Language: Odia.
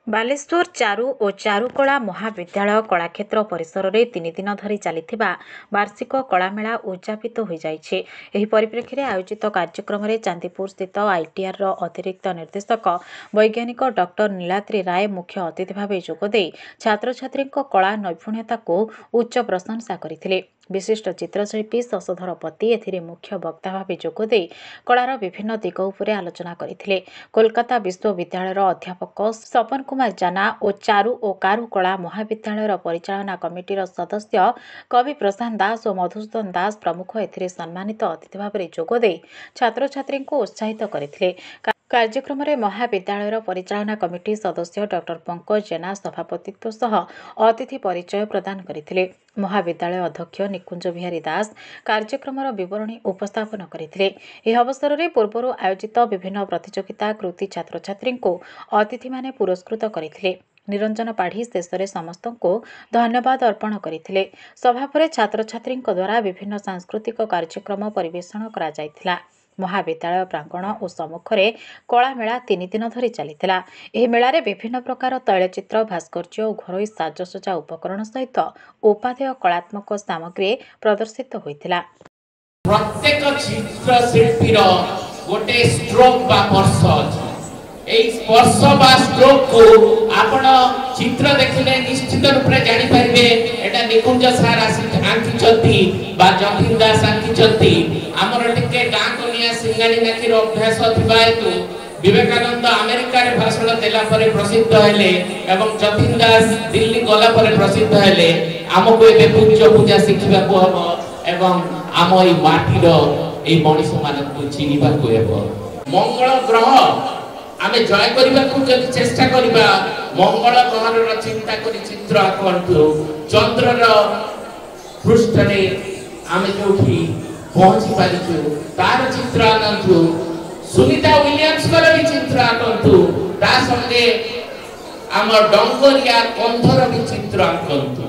ବାଲେଶ୍ୱର ଚାରୁ ଓ ଚାରୁକଳା ମହାବିଦ୍ୟାଳୟ କଳାକ୍ଷେତ୍ର ପରିସରରେ 3 ଦିନ ଧରି ଚାଲିଥିବା ବାର୍ଷିକ କଳାମେଳା ଉଦ୍ଯାପିତ ହୋଇଯାଇଛି। ଏହି ପରିପ୍ରେକ୍ଷୀରେ ଆୟୋଜିତ କାର୍ଯ୍ୟକ୍ରମରେ ଚାନ୍ଦିପୁର ସ୍ଥିତ ଆଇଟିଆର୍ର ଅତିରିକ୍ତ ନିର୍ଦ୍ଦେଶକ ବୈଜ୍ଞାନିକ ଡକ୍ଟର ନୀଳାଦ୍ରି ରାୟ ମୁଖ୍ୟ ଅତିଥି ଭାବେ ଯୋଗଦେଇ ଛାତ୍ରଛାତ୍ରୀଙ୍କ କଳା ନୈପୁଣ୍ୟତାକୁ ଉଚ୍ଚ ପ୍ରଶଂସା କରିଥିଲେ। ବିଶିଷ୍ଟ ଚିତ୍ରଶିଳ୍ପୀ ଶଶଧର ପତି ଏଥିରେ ମୁଖ୍ୟ ବକ୍ତା ଭାବେ ଯୋଗଦେଇ କଳାର ବିଭିନ୍ନ ଦିଗ ଉପରେ ଆଲୋଚନା କରିଥିଲେ। କୋଲକାତା ବିଶ୍ୱବିଦ୍ୟାଳୟର ଅଧ୍ୟାପକ ସପନ କୁମାର ଜାନା ଓ ଚାରୁ ଓ କାରୁକଳା ମହାବିଦ୍ୟାଳୟର ପରିଚାଳନା କମିଟିର ସଦସ୍ୟ କବି ପ୍ରଶାନ୍ତ ଦାସ ଓ ମଧୁସୂଦନ ଦାସ ପ୍ରମୁଖ ଏଥିରେ ସମ୍ମାନିତ ଅତିଥି ଭାବରେ ଯୋଗଦେଇ ଛାତ୍ରଛାତ୍ରୀଙ୍କୁ ଉତ୍ସାହିତ କରିଥିଲେ। କାର୍ଯ୍ୟକ୍ରମରେ ମହାବିଦ୍ୟାଳୟର ପରିଚାଳନା କମିଟି ସଦସ୍ୟ ଡକ୍ଟର ପଙ୍କଜ ଜେନା ସଭାପତିତ୍ୱ ସହ ଅତିଥି ପରିଚୟ ପ୍ରଦାନ କରିଥିଲେ। ମହାବିଦ୍ୟାଳୟ ଅଧ୍ୟକ୍ଷ ନିକୁଞ୍ଜ ବିହାରୀ ଦାସ କାର୍ଯ୍ୟକ୍ରମର ବିବରଣୀ ଉପସ୍ଥାପନ କରିଥିଲେ। ଏହି ଅବସରରେ ପୂର୍ବରୁ ଆୟୋଜିତ ବିଭିନ୍ନ ପ୍ରତିଯୋଗିତା କୃତି ଛାତ୍ରଛାତ୍ରୀଙ୍କୁ ଅତିଥିମାନେ ପୁରସ୍କୃତ କରିଥିଲେ। ନିରଞ୍ଜନ ପାଢ଼ୀ ଶେଷରେ ସମସ୍ତଙ୍କୁ ଧନ୍ୟବାଦ ଅର୍ପଣ କରିଥିଲେ। ସଭା ପରେ ଛାତ୍ରଛାତ୍ରୀଙ୍କ ଦ୍ୱାରା ବିଭିନ୍ନ ସାଂସ୍କୃତିକ କାର୍ଯ୍ୟକ୍ରମ ପରିବେଷଣ କରାଯାଇଥିଲା। ମହାବିଦ୍ୟାଳୟ ପ୍ରାଙ୍ଗଣ ଓ ସମ୍ମୁଖରେ କଳାମେଳା 3 ଦିନ ଧରି ଚାଲିଥିଲା। ଏହି ମେଳାରେ ବିଭିନ୍ନ ପ୍ରକାର ତୈଳଚିତ୍ର ଭାସ୍କର୍ଯ୍ୟ ଓ ଘରୋଇ ସାଜସଜ୍ଜା ଉପକରଣ ସହିତ ଉପାଦେୟ କଳାତ୍ମକ ସାମଗ୍ରୀ ପ୍ରଦର୍ଶିତ ହୋଇଥିଲା। ପ୍ରତ୍ୟେକ ଚିତ୍ରଶିଳ୍ପୀର ଗୋଟେ ଷ୍ଟ୍ରୋକ୍ ବା ସ୍ପର୍ଶ ଅଛି। এই স্পর্শ বা স্ট্রোক কো আপন চিত্র দেখিলে নিশ্চিত রূপে জানি পারিবে এটা নিকুঞ্জ স্যার আঁকিছন্তি বা যতীন দাস আঁকিছন্তি। আমার টিকে গাঁ কনিয়া সিঙ্গালী নাকির অভ্যাস থিবা হেতু বিবেকানন্দ আমেরিকার ভাষণ দেলা পরে প্রসিদ্ধ হেলে এবং যতীন দাস দিল্লি গলা পরে প্রসিদ্ধ হেলে আমকু এবে পূজ্য পূজা শিখিবাকু হব এবং আম এই মাটির এই মଣିষ মানকু চিনিবাকু হব। মঙ্গল গ্রহ आमे जय करिबाकू जदि चेष्टा करिबा मंगल ग्रहर चिंता करी चित्र आंकंतु चंद्रर पृष्ठरे आमे जोठी पहुंची पारिछु तार चित्र आनंतु सुनीता विलियम्स कर भी चित्र आंकंतु ता संगे आम डंगरिया कंधर भी चित्र आंकंतु।